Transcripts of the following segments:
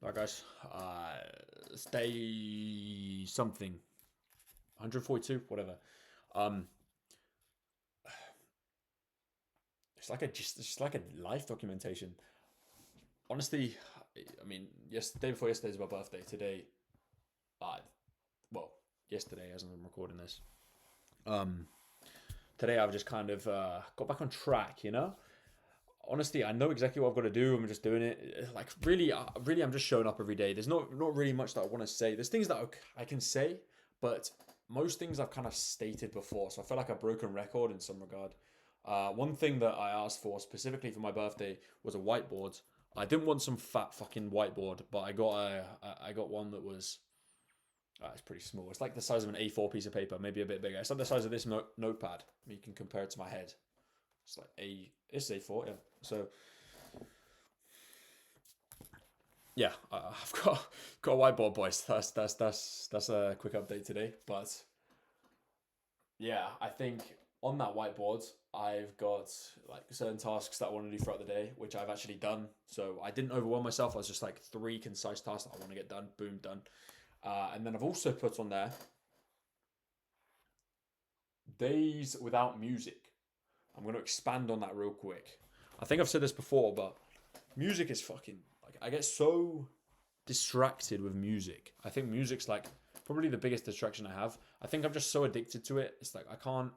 Right, guys. It's day something, 142, whatever. Um, it's like a life documentation. Honestly, I mean, yes, the day before yesterday is my birthday. Today, uh, well, yesterday as I'm recording this. Um, Today I've just kind of got back on track. Honestly, I know exactly what I've got to do. I'm just doing it. Like really, really, I'm just showing up every day. There's not really much that I want to say. There's things that I can say, but most things I've kind of stated before. So I feel like a broken record in some regard. One thing that I asked for specifically for my birthday was a whiteboard. I didn't want some fat fucking whiteboard, but I got one that was it's pretty small. It's like the size of an A4 piece of paper, maybe a bit bigger. It's like the size of this notepad. You can compare it to my head. It's A4, yeah. So yeah, I've got a whiteboard, boys. That's a quick update today. But yeah, I think on that whiteboard, I've got like certain tasks that I want to do throughout the day, which I've actually done. So I didn't overwhelm myself. I was just like three concise tasks that I want to get done. Boom, done. And then I've also put on there days without music. I'm going to expand on that real quick. I think I've said this before, but music is fucking like I get so distracted with music. I think music's like probably the biggest distraction I have. I think I'm just so addicted to it. It's like I can't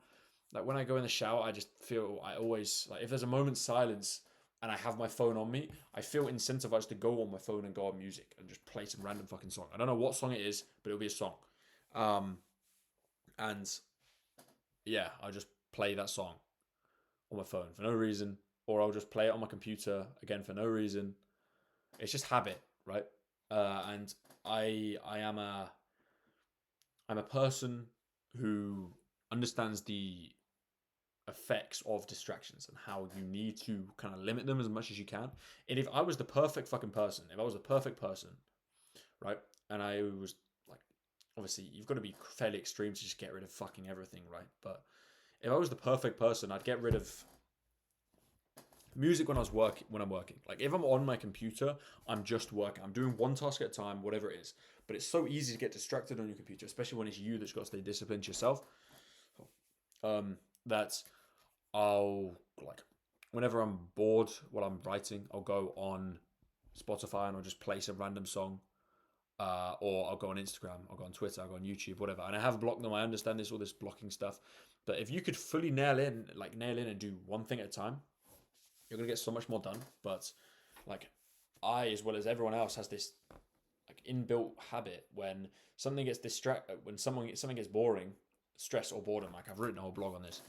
like when I go in the shower, I just feel I always like if there's a moment's silence and I have my phone on me, I feel incentivized to go on my phone and go on music and just play some random fucking song. I don't know what song it is, but it'll be a song. Um, and yeah, I just play that song on my phone for no reason, or I'll just play it on my computer again for no reason. It's just habit, right? And I am I'm a person who understands the effects of distractions and how you need to kind of limit them as much as you can. And if I was the perfect fucking person, if I was the perfect person, right, and I was like, obviously you've got to be fairly extreme to just get rid of fucking everything, right? But if I was the perfect person, I'd get rid of music when I'm working. Like if I'm on my computer, I'm just working. I'm doing one task at a time, whatever it is. But it's so easy to get distracted on your computer, especially when it's you that's got to stay disciplined yourself. That I'll like whenever I'm bored while I'm writing, I'll go on Spotify and I'll just play some random song. Or I'll go on Instagram, I'll go on Twitter, I'll go on YouTube, whatever. And I have blocked them. I understand this all this blocking stuff, but if you could fully nail in and do one thing at a time, you're gonna get so much more done. But like I, as well as everyone else, has this like inbuilt habit when when something gets boring, stress or boredom. Like I've written a whole blog on this.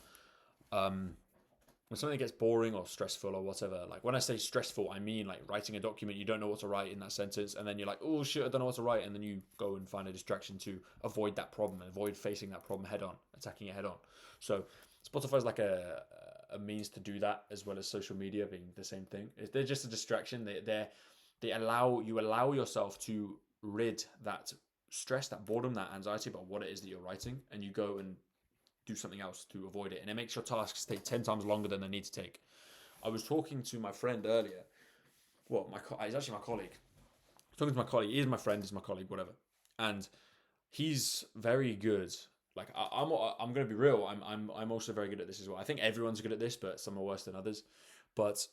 When something gets boring or stressful or whatever, like when I say stressful, I mean like writing a document, you don't know what to write in that sentence, and then you're like, oh shit, I don't know what to write, and then you go and find a distraction to avoid that problem, avoid facing that problem head on, attacking it head on. So Spotify's like a means to do that, as well as social media being the same thing. They're just a distraction. They allow yourself to rid that stress, that boredom, that anxiety about what it is that you're writing, and you go and do something else to avoid it, and it makes your tasks take 10 times longer than they need to take. I was talking to my friend earlier. Well, he's actually my colleague. Talking to my colleague. He is my friend. He's my colleague. Whatever. And he's very good. Like I'm gonna be real. I'm also very good at this as well. I think everyone's good at this, but some are worse than others. But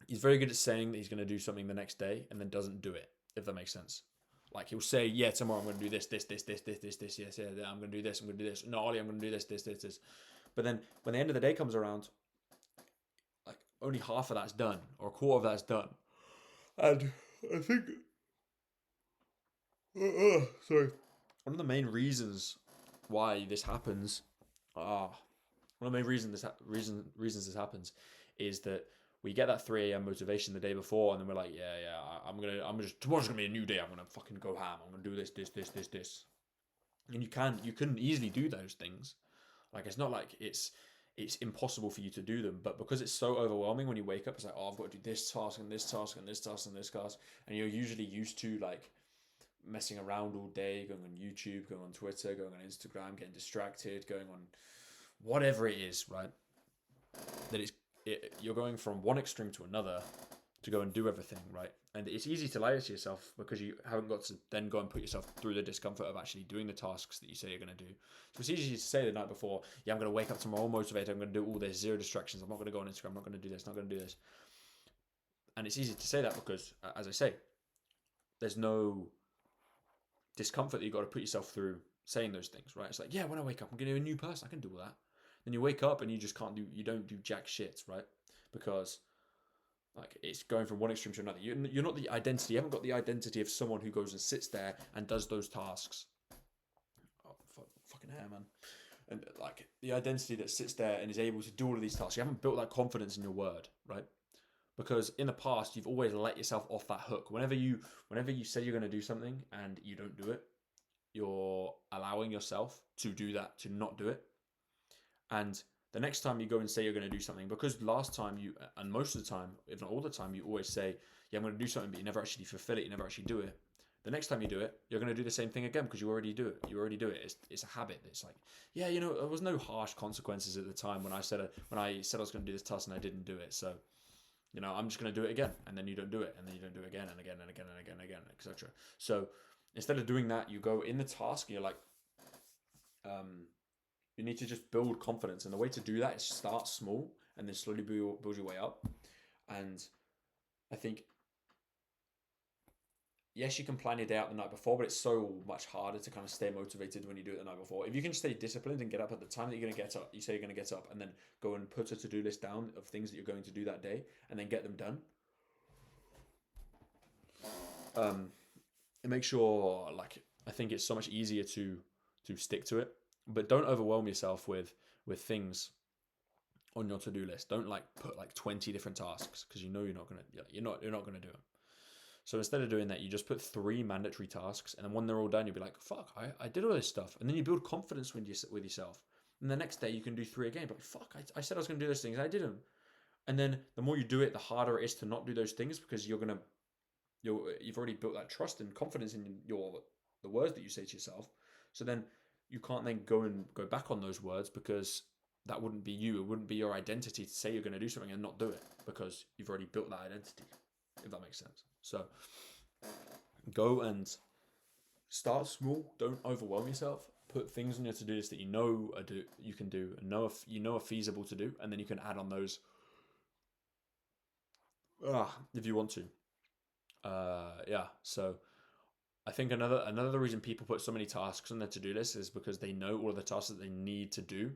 he's very good at saying that he's gonna do something the next day and then doesn't do it. If that makes sense. Like he'll say, yeah, tomorrow I'm going to do this. Yes, yeah, I'm going to do this. I'm going to do this. No, Ollie, I'm going to do this. But then when the end of the day comes around, like only half of that's done or a quarter of that's done. And I think, sorry, one of the main reasons why this happens, one of the main reasons this happens is that we get that 3 a.m. motivation the day before, and then we're like, yeah, I'm just tomorrow's gonna be a new day. I'm gonna fucking go ham. I'm gonna do this. And you couldn't easily do those things. Like it's not like it's impossible for you to do them, but because it's so overwhelming when you wake up, it's like, oh, I've got to do this task and this task and this task and this task, and you're usually used to like messing around all day, going on YouTube, going on Twitter, going on Instagram, getting distracted, going on whatever it is, right? That you're going from one extreme to another to go and do everything, right? And it's easy to lie to yourself because you haven't got to then go and put yourself through the discomfort of actually doing the tasks that you say you're going to do. So it's easy to say the night before, yeah, I'm going to wake up tomorrow motivated, I'm going to do all this, zero distractions, I'm not going to go on Instagram, I'm not going to do this, not going to do this. And it's easy to say that because, as I say, there's no discomfort that you've got to put yourself through saying those things, right? It's like, yeah, when I wake up, I'm going to be a new person, I can do all that. Then you wake up and you just can't do, you don't do jack shit, right? Because like it's going from one extreme to another. You're not the identity. You haven't got the identity of someone who goes and sits there and does those tasks. Oh, fucking hair, man. And like the identity that sits there and is able to do all of these tasks. You haven't built that confidence in your word, right? Because in the past you've always let yourself off that hook. Whenever you say you're going to do something and you don't do it, you're allowing yourself to do that, to not do it. And the next time you go and say you're going to do something, because last time you, and most of the time, if not all the time, you always say, yeah, I'm going to do something, but you never actually fulfill it, you never actually do it. The next time you do it, you're going to do the same thing again because you already do it. You already do it. It's a habit. It's like, yeah, there was no harsh consequences at the time when I said I was going to do this task and I didn't do it. So, I'm just going to do it again, and then you don't do it, and then you don't do it again and again and again and again and again, etc. So instead of doing that, you go in the task and you're like, you need to just build confidence, and the way to do that is start small and then slowly build your way up. And I think, yes, you can plan your day out the night before, but it's so much harder to kind of stay motivated when you do it the night before. If you can stay disciplined and get up at the time that you're going to get up, you say you're going to get up, and then go and put a to-do list down of things that you're going to do that day, and then get them done. It makes sure, I think it's so much easier to stick to it. But don't overwhelm yourself with things on your to-do list. Don't put 20 different tasks because you're not gonna do them. So instead of doing that, you just put 3 mandatory tasks, and then when they're all done, you'll be like, "Fuck, I did all this stuff," and then you build confidence with yourself. And the next day, you can do 3 again. But fuck, I said I was gonna do those things, I didn't. And then the more you do it, the harder it is to not do those things because you've already built that trust and confidence in the words that you say to yourself. So then you can't then go back on those words because that wouldn't be you. It wouldn't be your identity to say you're going to do something and not do it because you've already built that identity, if that makes sense. So go and start small. Don't overwhelm yourself. Put things on your to-do list that you can do and are feasible to do, and then you can add on those if you want to. So I think another reason people put so many tasks on their to-do list is because they know all of the tasks that they need to do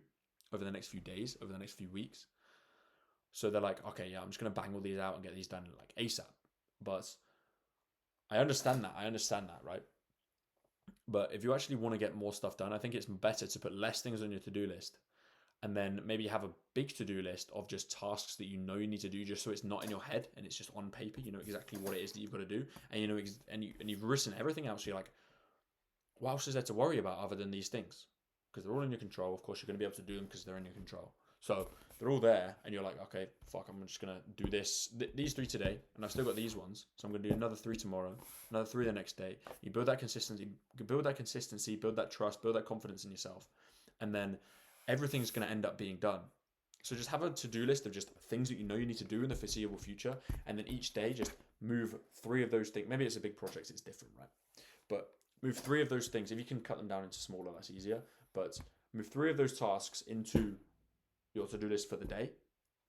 over the next few days, over the next few weeks. So they're like, okay, yeah, I'm just going to bang all these out and get these done ASAP. But I understand that, right? But if you actually want to get more stuff done, I think it's better to put less things on your to-do list and then maybe have a big to-do list of just tasks that you need to do, just so it's not in your head and it's just on paper. You know exactly what it is that you've got to do, and you've written everything else. So you're like, what else is there to worry about other than these things? Because they're all in your control. Of course, you're going to be able to do them because they're in your control. So they're all there, and you're like, okay, fuck, I'm just going to do these 3 today, and I've still got these ones, so I'm going to do another 3 tomorrow, another 3 the next day. You build that consistency, build that trust, build that confidence in yourself, and then everything's going to end up being done. So just have a to-do list of just things that you need to do in the foreseeable future, and then each day just move 3 of those things. Maybe it's a big project, it's different, right? But move 3 of those things. If you can cut them down into smaller, that's easier. But move 3 of those tasks into your to-do list for the day,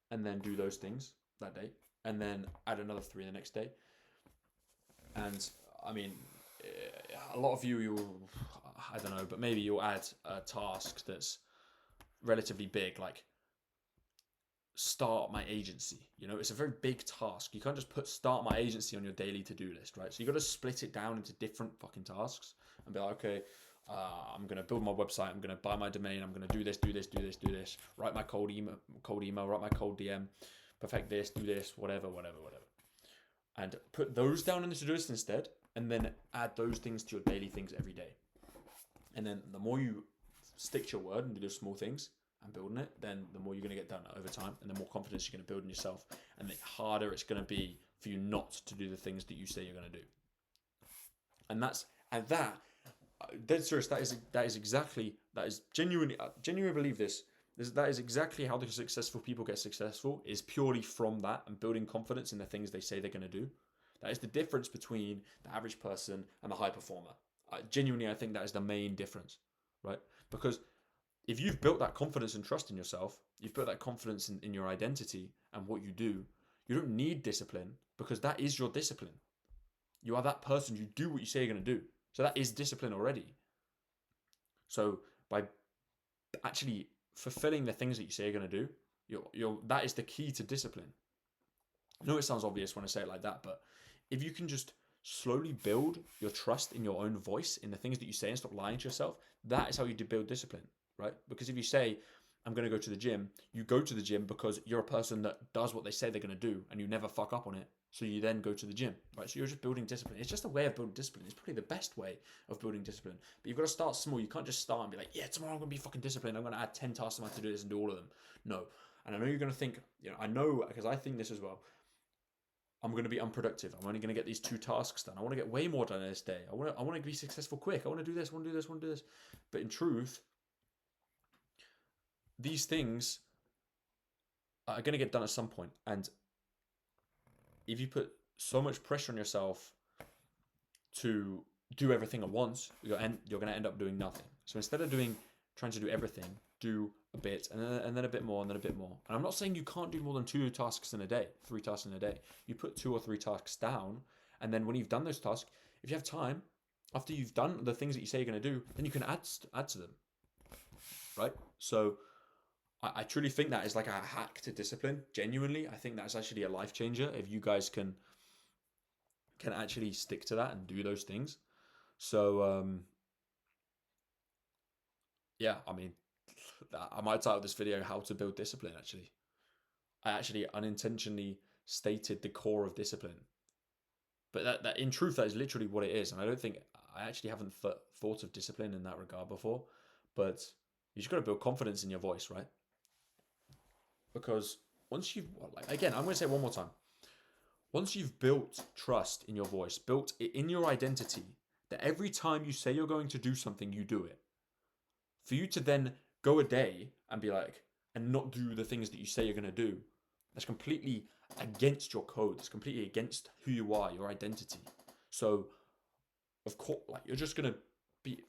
and then do those things that day, and then add another 3 the next day. And I mean, a lot of you'll, I don't know, but maybe you'll add a task that's relatively big, like start my agency. It's a very big task. You can't just put start my agency on your daily to-do list, right? So you got to split it down into different fucking tasks and be like, okay, I'm going to build my website, I'm going to buy my domain, I'm going to do this, write my cold email, write my cold DM, perfect this, do this, whatever. And put those down in the to-do list instead, and then add those things to your daily things every day. And then the more you stick to your word and do those small things and building it, then the more you're going to get done over time, and the more confidence you're going to build in yourself, and the harder it's going to be for you not to do the things that you say you're going to do. And that dead serious, that is genuinely, I genuinely believe this. That is exactly how the successful people get successful, is purely from that and building confidence in the things they say they're going to do. That is the difference between the average person and the high performer. Genuinely, I think that is the main difference, right? Because if you've built that confidence and trust in yourself, you've built that confidence in your identity and what you do, you don't need discipline because that is your discipline. You are that person. You do what you say you're going to do. So that is discipline already. So by actually fulfilling the things that you say you're going to do, that is the key to discipline. I know it sounds obvious when I say it like that, but if you can just slowly build your trust in your own voice, in the things that you say, and stop lying to yourself, that is how you build discipline, right? Because if you say, I'm going to go to the gym, you go to the gym because you're a person that does what they say they're going to do and you never fuck up on it. So you then go to the gym, right? So you're just building discipline. It's just a way of building discipline. It's probably the best way of building discipline. But you've got to start small. You can't just start and be like, yeah, tomorrow I'm going to be fucking disciplined. I'm going to add 10 tasks to my to-do list and do all of them. No. And I know you're going to think, I know because I think this as well. I'm going to be unproductive. I'm only going to get these 2 tasks done. I want to get way more done in this day. I want to be successful quick. I want to do this, want to do this, want to do this. But in truth, these things are going to get done at some point. And if you put so much pressure on yourself to do everything at once, you're going to end up doing nothing. So instead of trying to do everything, do a bit and then a bit more and then a bit more. And I'm not saying you can't do more than 2 tasks in a day, 3 tasks in a day. You put 2 or 3 tasks down, and then when you've done those tasks, if you have time, after you've done the things that you say you're going to do, then you can add to them, right? So I truly think that is like a hack to discipline. Genuinely, I think that's actually a life changer if you guys can actually stick to that and do those things. So yeah, I mean, I might title this video "How to Build Discipline." Actually, I actually unintentionally stated the core of discipline, but that in truth, that is literally what it is. And I don't think I actually haven't thought of discipline in that regard before. But you just got to build confidence in your voice, right? Because once you've, again, I'm going to say it one more time. Once you've built trust in your voice, built it in your identity, that every time you say you're going to do something, you do it. For you to then go a day and be like, and not do the things that you say you're going to do, that's completely against your code. It's completely against who you are, your identity. So, of course, you're just going to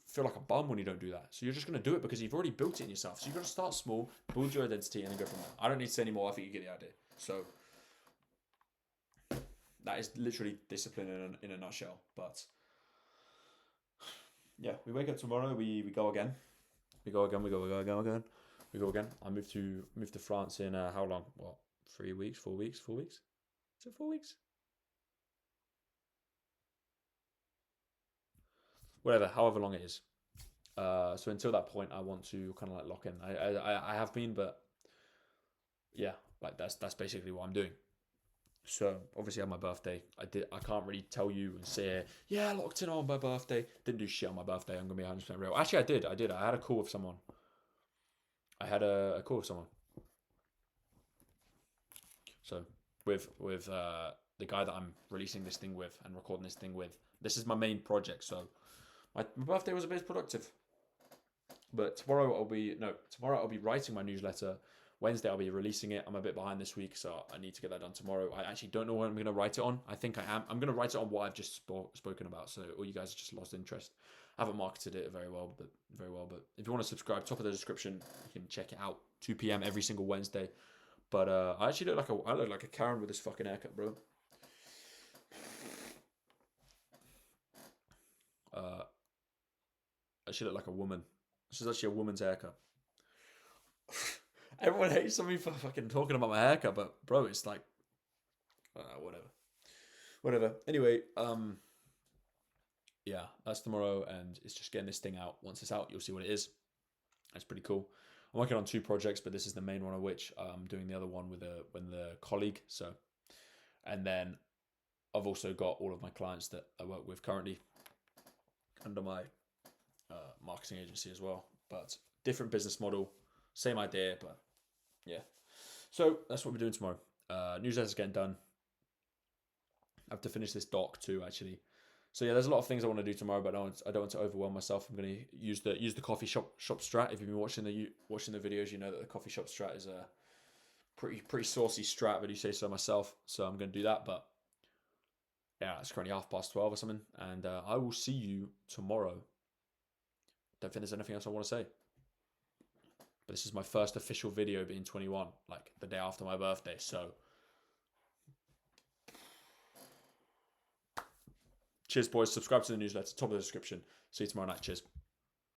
feel like a bum when you don't do that. So you're just going to do it because you've already built it in yourself. So you've got to start small, build your identity, and then go from there. I don't need to say any more. I think you get the idea. So that is literally discipline in a nutshell. But yeah, we wake up tomorrow. We go again. We go again. I moved to France in how long? What? 3 weeks? 4 weeks? 4 weeks? Is it 4 weeks? Whatever, however long it is. So until that point, I want to kind of like lock in. I have been, but yeah, like that's basically what I'm doing. So obviously on my birthday, I can't really tell you and say, yeah, I locked in on my birthday. Didn't do shit on my birthday. I'm gonna be 100% real. Actually, I did. I had a call with someone. I had a call with someone. So with the guy that I'm releasing this thing with and recording this thing with. This is my main project. So my birthday was a bit productive. But tomorrow I'll be writing my newsletter. Wednesday I'll be releasing it. I'm a bit behind this week, so I need to get that done tomorrow. I actually don't know what I'm going to write it on. I think I am. I'm going to write it on what I've just spoken about. So all you guys just lost interest. I haven't marketed it very well, but if you want to subscribe, top of the description, you can check it out. 2 p.m. every single Wednesday. But I actually look like a Karen with this fucking haircut, bro. I should look like a woman. This is actually a woman's haircut. Everyone hates on me for fucking talking about my haircut, but bro, it's like, whatever. Anyway, yeah, that's tomorrow, and it's just getting this thing out. Once it's out, you'll see what it is. That's pretty cool. I'm working on 2 projects, but this is the main one of which I'm doing the other one with a colleague. So, and then I've also got all of my clients that I work with currently under my marketing agency as well, but different business model, same idea, but yeah. So that's what we're doing tomorrow. Newsletter's getting done. I have to finish this doc too, actually. So yeah, there's a lot of things I want to do tomorrow, but I don't want to overwhelm myself. I'm going to use the coffee shop strat. If you've been watching the videos, you know that the coffee shop strat is a pretty saucy strat, but you say so myself. So I'm going to do that, but yeah, it's currently 12:30 or something, and I will see you tomorrow. Don't think there's anything else I want to say. But this is my first official video being 21, like the day after my birthday. So, cheers, boys. Subscribe to the newsletter, top of the description. See you tomorrow night. Cheers.